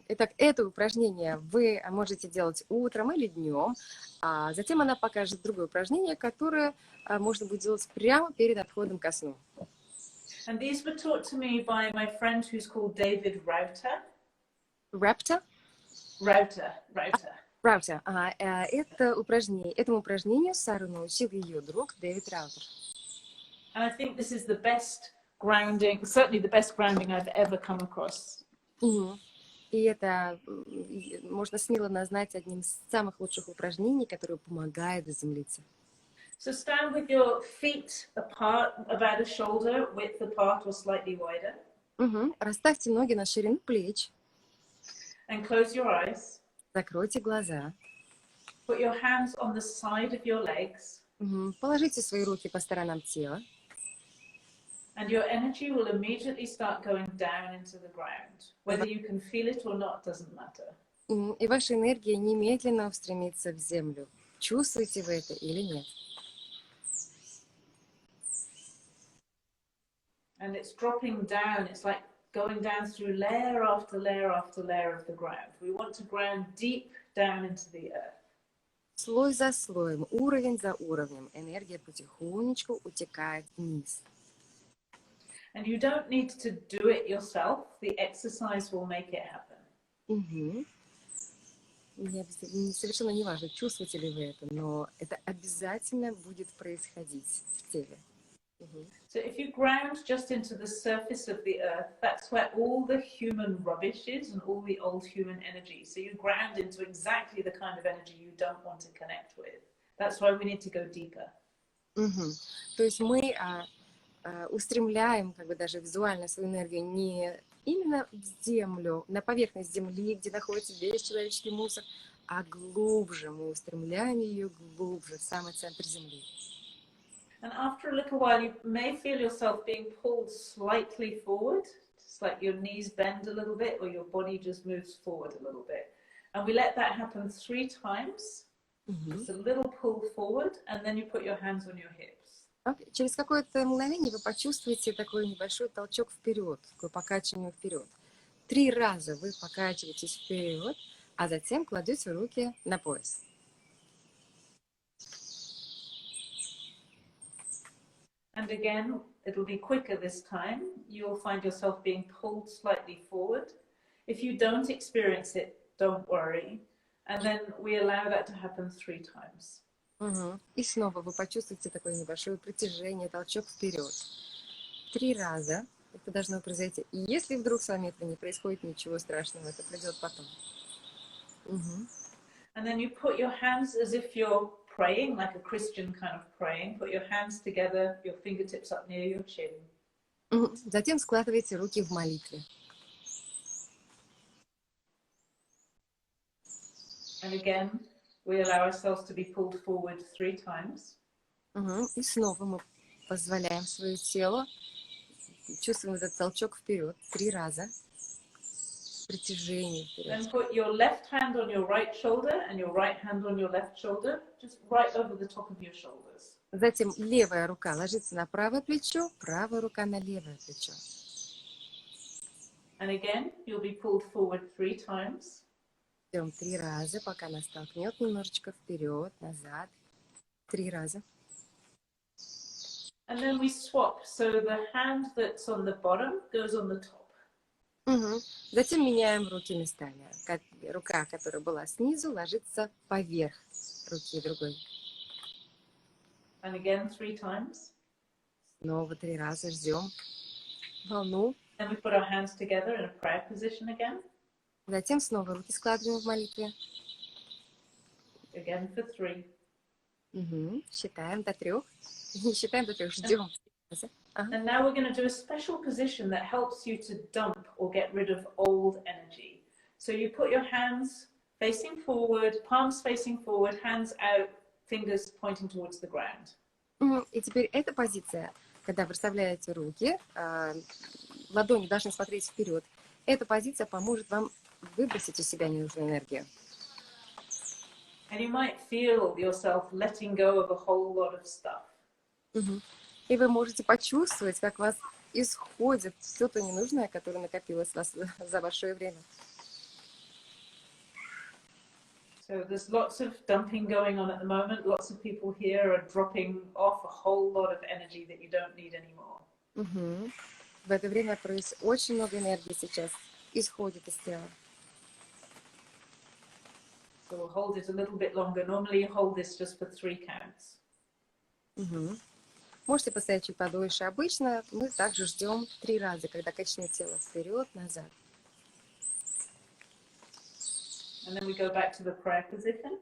Итак, это упражнение вы можете делать утром или днем, а затем она покажет другое упражнение, которое можно будет делать прямо перед отходом ко сну. And these were taught to me by my friend who's called David Rauter. Raptor? Rauter. Раута. Этому упражнению Сару научил ее друг Дэвид Раутер. And I think this is the best grounding, certainly the best grounding I've ever come across. И это можно смело назвать одним из самых лучших упражнений, которое помогает заземлиться. So stand with your feet apart, about a shoulder width apart or slightly wider. Расставьте ноги на ширину плеч. And close your eyes. Закройте глаза. Put your hands on the side of your legs. Положите свои руки по сторонам тела. And your energy will immediately start going down into the ground. Whether you can feel it or not doesn't matter. И ваша энергия немедленно устремится в землю. Чувствуете вы это или нет? And it's dropping down. It's like going down through layer after layer after layer of the ground. We want to ground deep down into the earth. слой за слоем, уровень за уровнем, энергия потихонечку утекает вниз. And you don't need to do it yourself. The exercise will make it happen. Угу. Совершенно не важно, чувствуете ли вы это, но это обязательно будет происходить в теле. Угу. So if you ground just into the surface of the earth, that's where all the human rubbish is and all the old human energy. So you ground into exactly the kind of energy you don't want to connect with. That's why we need to go deeper. Угу. То есть мы устремляем как бы даже визуально свою энергию не именно в землю, на поверхность земли, где находится весь человеческий мусор, а глубже. Мы устремляем ее глубже, в самый центр земли. And after a little while, you may feel yourself being pulled slightly forward. It's like your knees bend a little bit or your body just moves forward a little bit. And we let that happen 3 times. Just a little pull forward, and then you put your hands on your hips. Okay. Через какое-то мгновение вы почувствуете такой небольшой толчок вперед, такое покачивание вперед. 3 раза вы покачиваетесь вперед, а затем кладете руки на пояс. And again, it'll be quicker this time. You'll find yourself being pulled slightly forward. If you don't experience it, don't worry. And then we allow that to happen 3 times. Угу. И снова вы почувствуете такое небольшое притяжение, толчок вперед. 3 раза это должно произойти. И если вдруг с вами этого не происходит, ничего страшного, это придет потом. Угу. And then you put your hands as if you're praying, like a Christian kind of praying. Put your hands together, your fingertips up near your chin. Угу. Затем складывайте руки в молитве. And again, we allow ourselves to be pulled forward 3 times. Угу. И снова мы позволяем своему телу, чувствуем этот толчок вперед 3 раза. Притяжение вперед. Then put your left hand on your right shoulder and your right hand on your left shoulder, just right over the top of your shoulders. Затем левая рука ложится на правое плечо, правая рука на левое плечо. And again, you'll be pulled forward 3 times. 3 раза, пока нас толкнет немножечко вперед, назад. 3 раза. And then we swap. So the hand that's on the bottom goes on the top. Угу. Затем меняем руки местами. Рука, которая была снизу, ложится поверх руки другой. And again 3 times. Снова 3 раза ждем волну. Then we put our hands together in a prayer position again. Затем снова руки складываем в молитве. Again for 3. Угу. Считаем до 3. Считаем до 3. Ждем. And now we're going to do a special position that helps you to dump or get rid of old energy. So you put your hands facing forward, palms facing forward, hands out, fingers pointing towards the ground. И теперь эта позиция, когда вы расставляете руки, ладони должны смотреть вперед. Эта позиция поможет вам выбросить из себя ненужную энергию. And you might feel yourself letting go of a whole lot of stuff. И вы можете почувствовать, как вас исходит все то ненужное, которое накопилось у вас за большое время. So there's lots of dumping going on at the moment. Lots of people here are dropping off a whole lot of energy that you don't need anymore. В это время очень много энергии сейчас исходит из тела. So we'll hold it a little bit longer. Normally you hold this just for 3 counts. Можете поставить чуть подольше. Обычно мы также ждем 3 раза, когда качнет тело вперед, назад. And then we go back to the prayer position.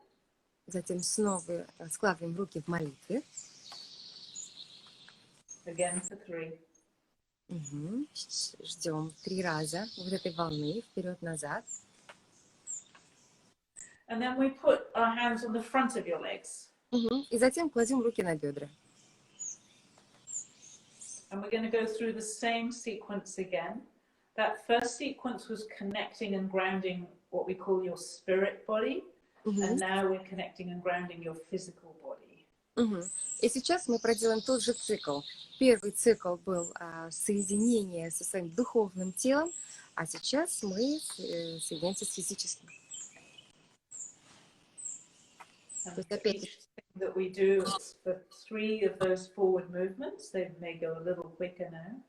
Затем снова складываем руки в молитве. Again for 3. Ждем 3 раза вот этой волны вперед-назад. And then we put our hands on the front of your legs. И затем кладем руки на бедра. And we're going to go through the same sequence again. That first sequence was connecting and grounding what we call your spirit body. And now we're connecting and grounding your physical body. И сейчас мы проделаем тот же цикл. Первый цикл был соединение со своим духовным телом, а сейчас мы соединяемся с физическим. And for each thing that we do, it's for 3 of those forward movements. They may go a little quicker now.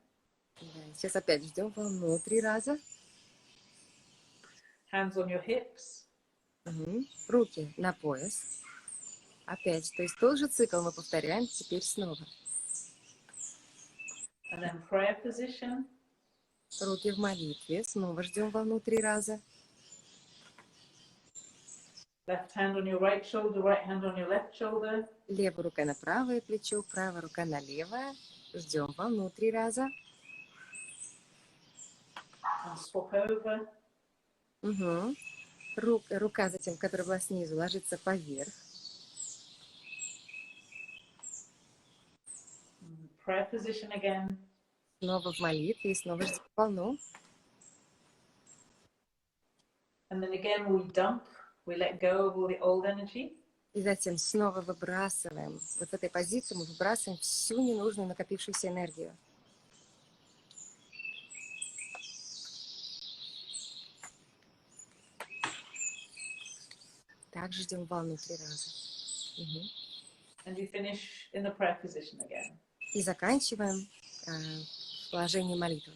Сейчас опять ждем волну 3 раза. Hands on your hips. Руки на пояс. Опять, то есть тот же цикл мы повторяем теперь снова. And then prayer position. Руки в молитве. Снова ждем волну 3 раза. Left hand on your right shoulder, right hand on your left shoulder. Левая рука на правое плечо, правая рука на левое. Ждем волну 3 раза. And swap over. Рука затем, которая была снизу, ложится поверх. Prayer position again. Снова в молитве и снова ждем волну. And then again we dump, we let go of all the old energy. И затем снова выбрасываем. Вот в этой позиции мы выбрасываем всю ненужную накопившуюся энергию. Также ждем волну 3 раза. And you finish in the prayer position again. И заканчиваем в положении молитвы.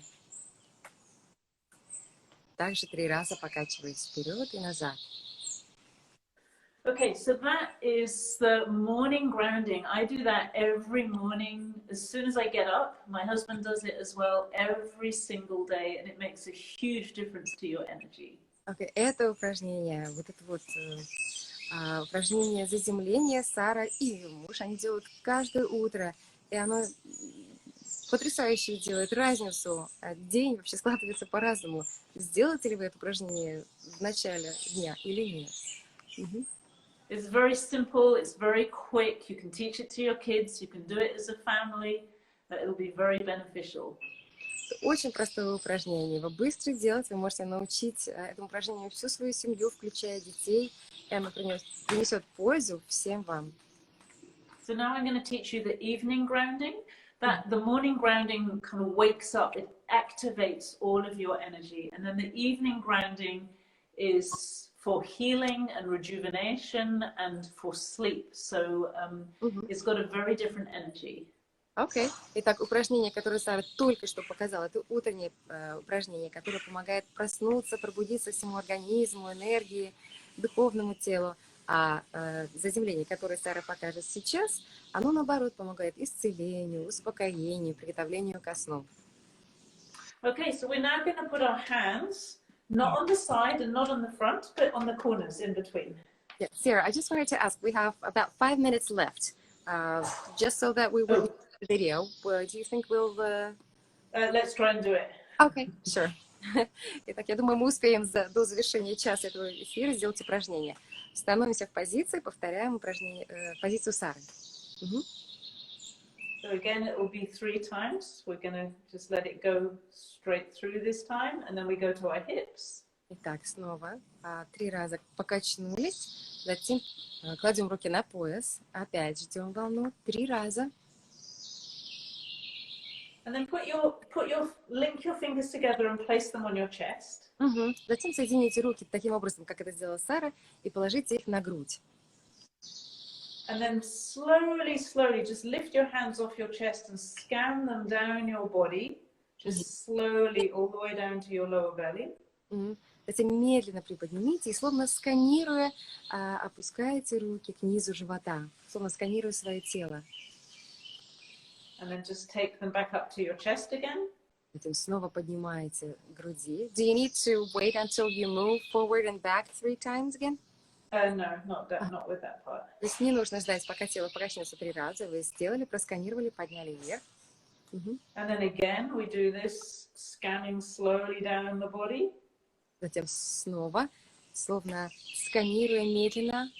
Также 3 раза покачиваясь вперед и назад. Okay, so that is the morning grounding. I do that every morning as soon as I get up. My husband does it as well every single day, and it makes a huge difference to your energy. Okay, это упражнение, вот это вот упражнение заземления Сара и муж, они делают каждое утро, и оно потрясающе делает разницу. День вообще складывается по-разному. Сделаете ли вы это упражнение в начале дня или нет? It's very simple, it's very quick. You can teach it to your kids, you can do it as a family. It'll be very beneficial. Очень простое упражнение. Его быстро делать. Вы можете научить этому упражнению всю свою семью, включая детей. И оно принесет пользу всем вам. So now I'm going to teach you the evening grounding. That the morning grounding kind of wakes up, it activates all of your energy. And then the evening grounding is for healing and rejuvenation and for sleep. So it's got a very different energy. Окей. Итак, упражнение, которое Сара только что показала, это утреннее упражнение, которое помогает проснуться, пробудиться всему организму, энергии, духовному телу. А заземление, которое Сара покажет сейчас, оно, наоборот, помогает исцелению, успокоению, приготовлению ко сну. Okay, so we're now going to put our hands not on the side and not on the front, but on the corners in between. Yeah, Sarah, I just wanted to ask, we have about 5 minutes left. Just so that we will the video, do you think we'll... Let's try and do it. Okay, sure. Итак, я думаю, мы успеем до завершения часа этого эфира сделать упражнение. Становимся в позиции, повторяем упражнение, позицию Сары. So again, it will be 3 times. We're going to just let it go straight through this time, and then we go to our hips. Итак, снова 3 раза покачнулись, затем кладем руки на пояс, опять ждем волну 3 раза. And then link your fingers together and place them on your chest. Затем соедините руки таким образом, как это сделала Сара, и положите их на грудь. And then slowly, just lift your hands off your chest and scan them down your body, just slowly all the way down to your lower belly. Затем медленно приподнимите и, словно сканируя, опускаете руки к низу живота, словно сканируя свое тело. And then just take them back up to your chest again. Затем снова поднимаете груди. Do you need to wait until you move forward and back 3 times again? No, not with that part. То есть не нужно ждать, пока тело покачнется 3 раза. Вы сделали, просканировали, подняли вверх. And then again, we do this, scanning slowly down the body. Затем снова, словно сканируя медленно,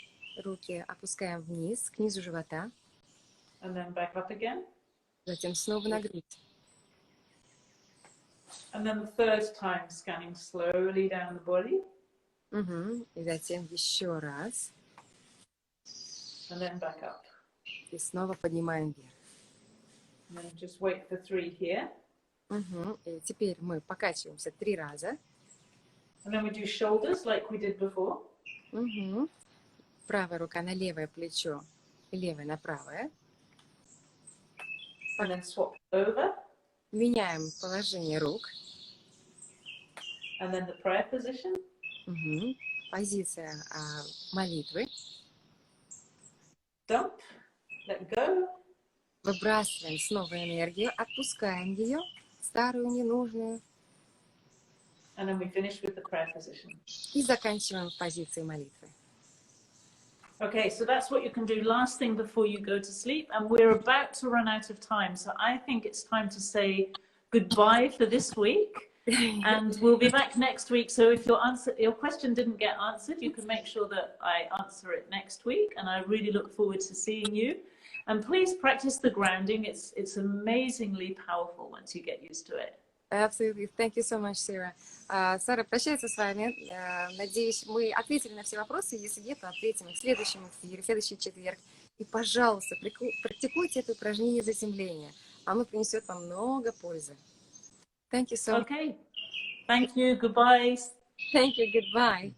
руки опускаем вниз, к низу живота. And then back up again. Затем снова на грудь. And then the third time, scanning slowly down the body. И затем еще раз. And then back up. И снова поднимаем вверх. And then just wait for 3 here. И теперь мы покачиваемся 3 раза. And then we do shoulders like we did before. Правая рука на левое плечо, левая на правое. And then swap over. Меняем положение рук. And then the prayer position. Позиция молитвы. Dump. Let go. Выбрасываем снова энергию, отпускаем ее, старую, ненужную. And then we finish with the prayer position. И заканчиваем в позиции молитвы. Okay, so that's what you can do last thing before you go to sleep. And we're about to run out of time. So I think it's time to say goodbye for this week. And we'll be back next week. So if your question didn't get answered, you can make sure that I answer it next week. And I really look forward to seeing you. And please practice the grounding. It's amazingly powerful once you get used to it. Absolutely. Thank you so much, Sarah. Сара прощается с вами. Надеюсь, мы ответили на все вопросы. Если нет, то ответим в следующем эфире, в следующий четверг. И, пожалуйста, практикуйте это упражнение заземления. Оно принесет вам много пользы. Thank you so much. Okay. Thank you. Goodbye. Thank you. Goodbye.